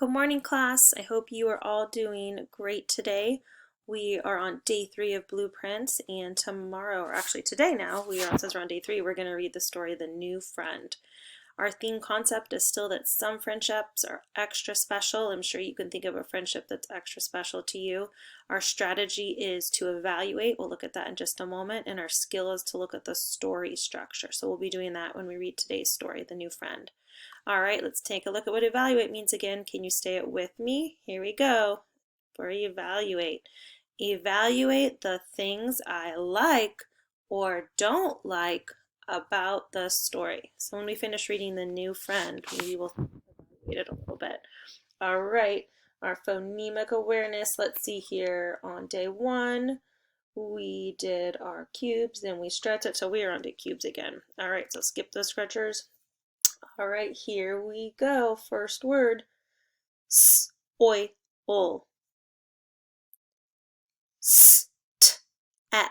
Good morning, class. I hope you are all doing great today. We are on day 3 of Blueprints, and tomorrow, or actually today now, since we're on day 3, we're going to read the story, The New Friend. Our theme concept is still that some friendships are extra special. I'm sure you can think of a friendship that's extra special to you. Our strategy is to evaluate. We'll look at that in just a moment. And our skill is to look at the story structure. So we'll be doing that when we read today's story, The New Friend. All right, let's take a look at what evaluate means again. Can you say it with me? Here we go. For evaluate. Evaluate the things I like or don't like about the story. So when we finish reading The New Friend, maybe we'll evaluate it a little bit. All right, our phonemic awareness. Let's see here. On day 1, we did our cubes, then we stretched it, so we are on to cubes again. All right, so skip those stretchers. All right, here we go. First word, s, oi, ol. S, t, ep.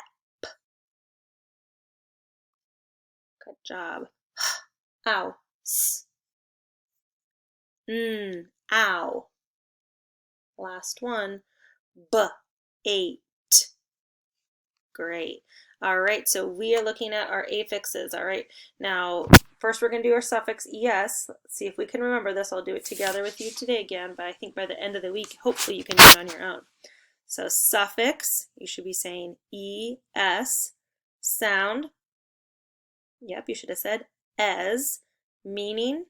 Good job. Ow, s. Ow. Last one, b, ate. Great. All right, so we are looking at our affixes. All right, now first we're going to do our suffix es. Let's see if we can remember this. I'll do it together with you today again, but I think by the end of the week, hopefully you can do it on your own. So suffix, you should be saying es. Sound, yep, you should have said as. Meaning,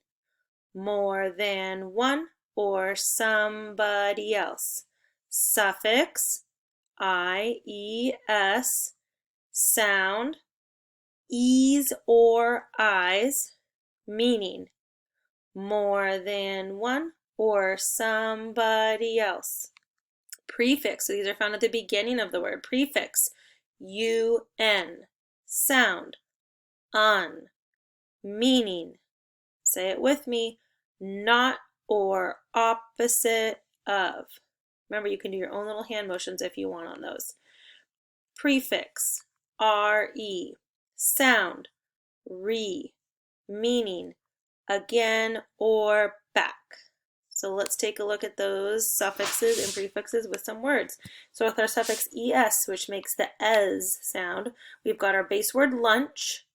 more than one or somebody else. Suffix, ies. Sound, e's or i's. Meaning, more than one or somebody else. Prefix, so these are found at the beginning of the word. Prefix, un. Sound, un. Meaning, say it with me, not or opposite of. Remember, you can do your own little hand motions if you want on those. Prefix, re. Sound, re. Meaning, again or back. So let's take a look at those suffixes and prefixes with some words. So with our suffix es, which makes the es sound, we've got our base word lunch,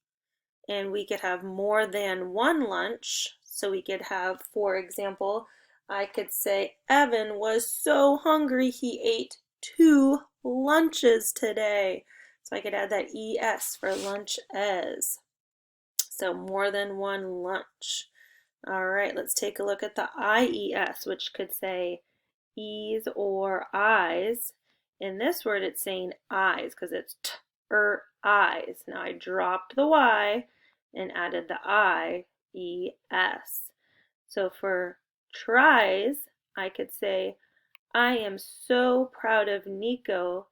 and we could have more than one lunch. So we could have, for example, I could say, Evan was so hungry he ate 2 lunches today. So I could add that es for lunch es. So more than one lunch. All right, let's take a look at the ies, which could say e's or i's. In this word, it's saying eyes because it's eyes. Now I dropped the y and added the ies. So for tries, I could say, I am so proud of Nico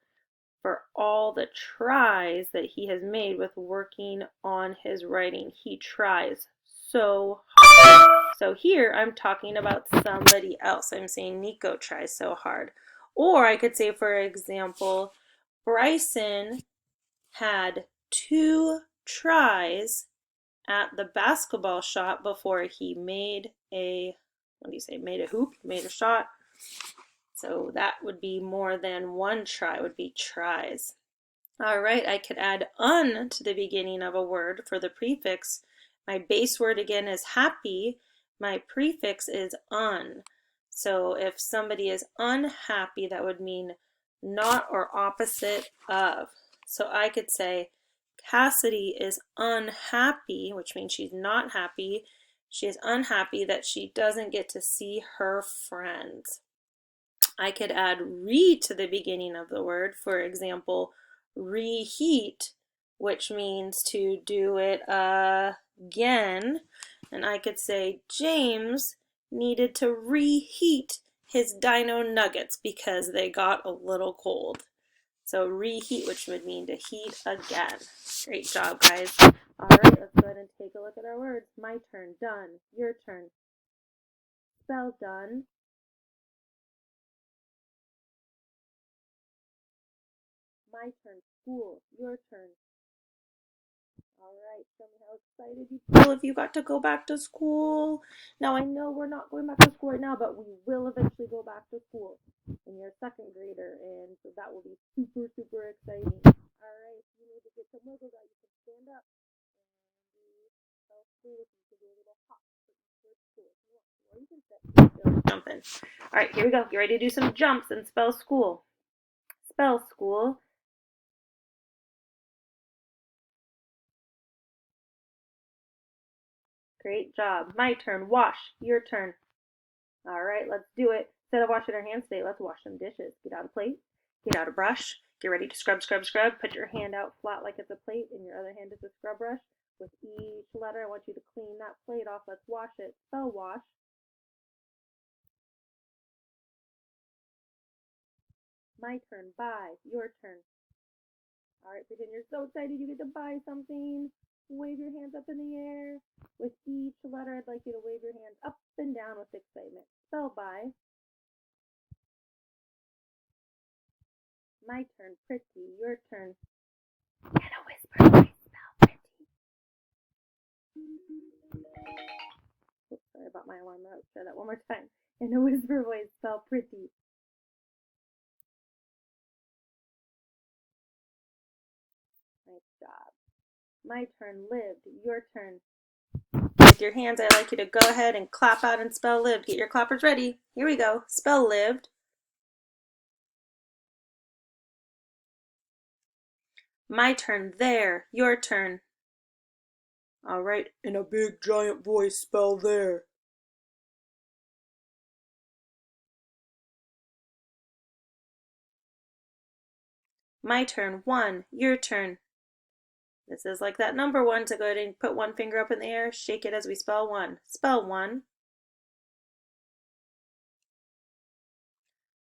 for all the tries that he has made with working on his writing. He tries so hard. So here I'm talking about somebody else. I'm saying Nico tries so hard. Or I could say, for example, Bryson had 2 tries at the basketball shot before he made a, made a hoop, made a shot. So that would be more than one try, would be tries. All right, I could add un to the beginning of a word for the prefix. My base word again is happy. My prefix is un. So if somebody is unhappy, that would mean not or opposite of. So I could say Cassidy is unhappy, which means she's not happy. She is unhappy that she doesn't get to see her friends. I could add re to the beginning of the word. For example, reheat, which means to do it again. And I could say James needed to reheat his dino nuggets because they got a little cold. So reheat, which would mean to heat again. Great job, guys. All right, let's go ahead and take a look at our words. My turn, done. Your turn. Spell done. My turn, school. Your turn. All right, right, tell me how excited you feel if you got to go back to school. Now, I know we're not going back to school right now, but we will eventually go back to school. And you're a second grader, and so that will be super, super exciting. All right, you need to get some wiggles out. You can stand up and spell school with me. You can do a little hop for each word school if you want to, or you can sit still jumping. All right, here we go. Get ready to do some jumps and spell school. Spell school. Great job. My turn. Wash. Your turn. All right, let's do it. Instead of washing our hands today, let's wash some dishes. Get out a plate. Get out a brush. Get ready to scrub, scrub, scrub. Put your hand out flat like it's a plate, and your other hand is a scrub brush. With each letter, I want you to clean that plate off. Let's wash it. Spell wash. My turn. Buy. Your turn. All right, pretend you're so excited you get to buy something. Wave your hands up in the air. With each letter, I'd like you to wave your hands up and down with excitement. Spell buy. My turn. Pretty. Your turn. And a whisper voice. Spell pretty. Oops, sorry about my alarm. Let's try that one more time. In a whisper voice. Spell pretty. Nice job. My turn. Lived. Your turn. With your hands, I'd like you to go ahead and clap out and spell lived. Get your clappers ready. Here we go. Spell lived. My turn. There. Your turn. All right. In a big giant voice, spell there. My turn. One. Your turn. This is like that number one, so go ahead and put one finger up in the air. Shake it as we spell one. Spell one.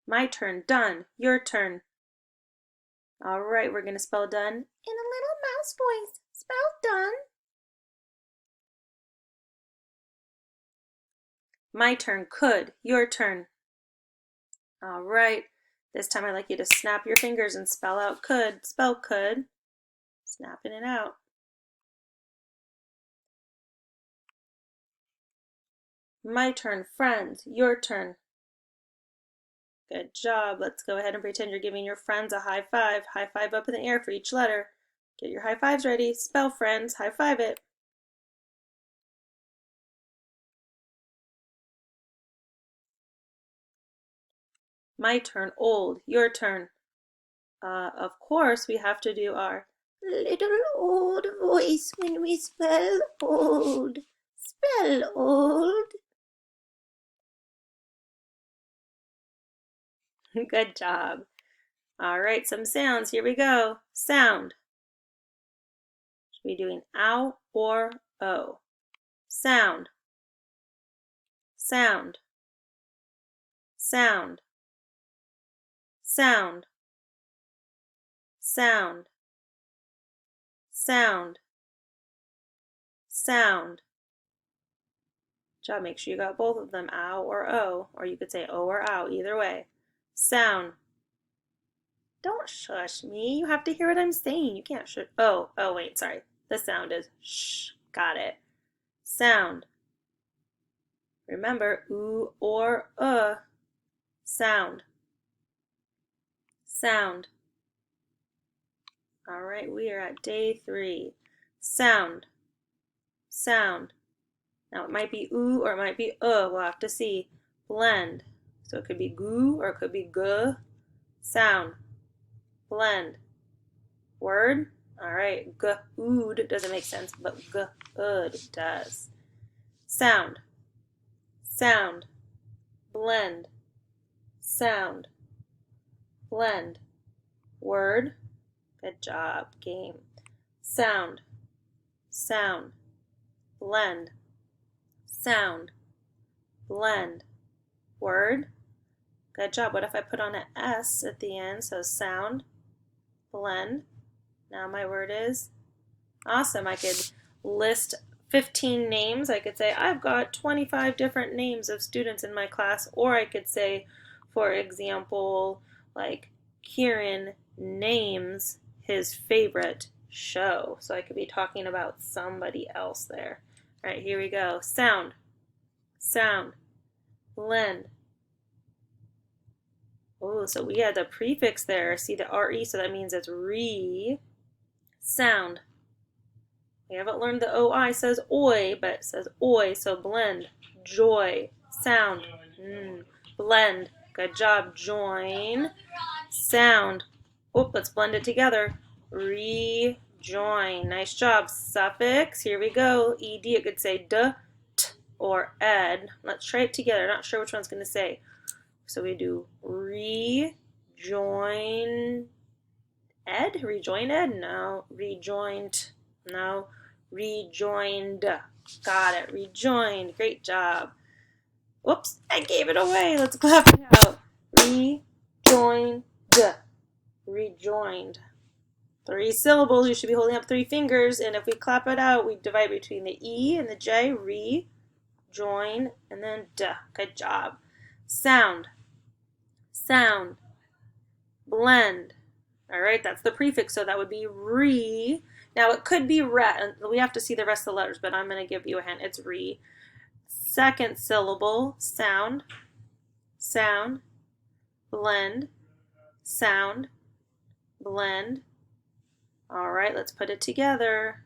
My turn. Done. Your turn. All right, we're going to spell done in a little mouse voice. Spell done. My turn. Could. Your turn. All right. This time I'd like you to snap your fingers and spell out could. Spell could. Snapping it out. My turn. Friends. Your turn. Good job. Let's go ahead and pretend you're giving your friends a high five. High five up in the air for each letter. Get your high fives ready. Spell friends. High five it. My turn. Old. Your turn. Of course, we have to do our little old voice when we spell old. Spell old. Good job. All right, some sounds. Here we go. Sound. Should be doing ow or o. Sound. Sound. Sound. Sound. Sound. Sound. Sound. Job, make sure you got both of them, ow or o, or you could say o or ow, either way. Sound. Don't shush me. You have to hear what I'm saying. You can't shush. Oh, wait, sorry. The sound is shh. Got it. Sound. Remember, oo or sound. Sound. All right, we are at day 3. Sound. Sound. Now it might be oo or it might be we'll have to see. Blend. So it could be goo or it could be guh. Sound. Blend. Word. All right, good doesn't make sense, but good does. Sound. Sound. Blend. Sound. Blend. Word. Good job, game. Sound. Sound. Blend. Sound. Blend. Word. Good job. What if I put on an S at the end? So sound. Blend. Now my word is awesome. I could list 15 names. I could say I've got 25 different names of students in my class, or I could say, for example, like Kieran names his favorite show. So I could be talking about somebody else there. All right, here we go. Sound, sound, blend. Oh, so we had the prefix there. See the RE, so that means it's re. Sound. We haven't learned the OI says oi, but it says oi, so blend. Joy. Sound. Blend. Good job. Join. Sound. Oh, let's blend it together. Rejoin. Nice job. Suffix. Here we go. ED. It could say d, t, or ed. Let's try it together. Not sure which one's going to say. So we do rejoin ed? Rejoin ed? No. Rejoined. No. Rejoined. Got it. Rejoined. Great job. Whoops, I gave it away. Let's clap it out. Rejoined. Rejoined. 3 syllables. You should be holding up 3 fingers. And if we clap it out, we divide between the E and the J. Rejoin. And then D. Good job. Sound. Sound. Blend. All right, that's the prefix, so that would be re. Now it could be re. We have to see the rest of the letters, but I'm going to give you a hint. It's re. Second syllable, sound, sound, blend, sound, blend. All right, let's put it together.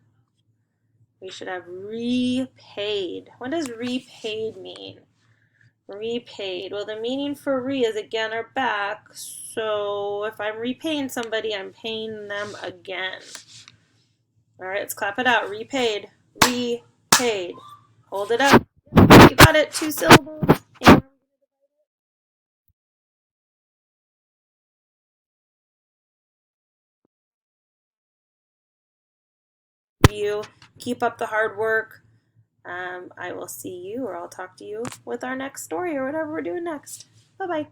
We should have repaid. What does repaid mean? Repaid. Well, the meaning for re is again or back. So if I'm repaying somebody, I'm paying them again. All right, let's clap it out. Repaid. Repaid. Hold it up. You got it. 2 syllables. And you keep up the hard work. I will see you, or I'll talk to you with our next story or whatever we're doing next. Bye-bye.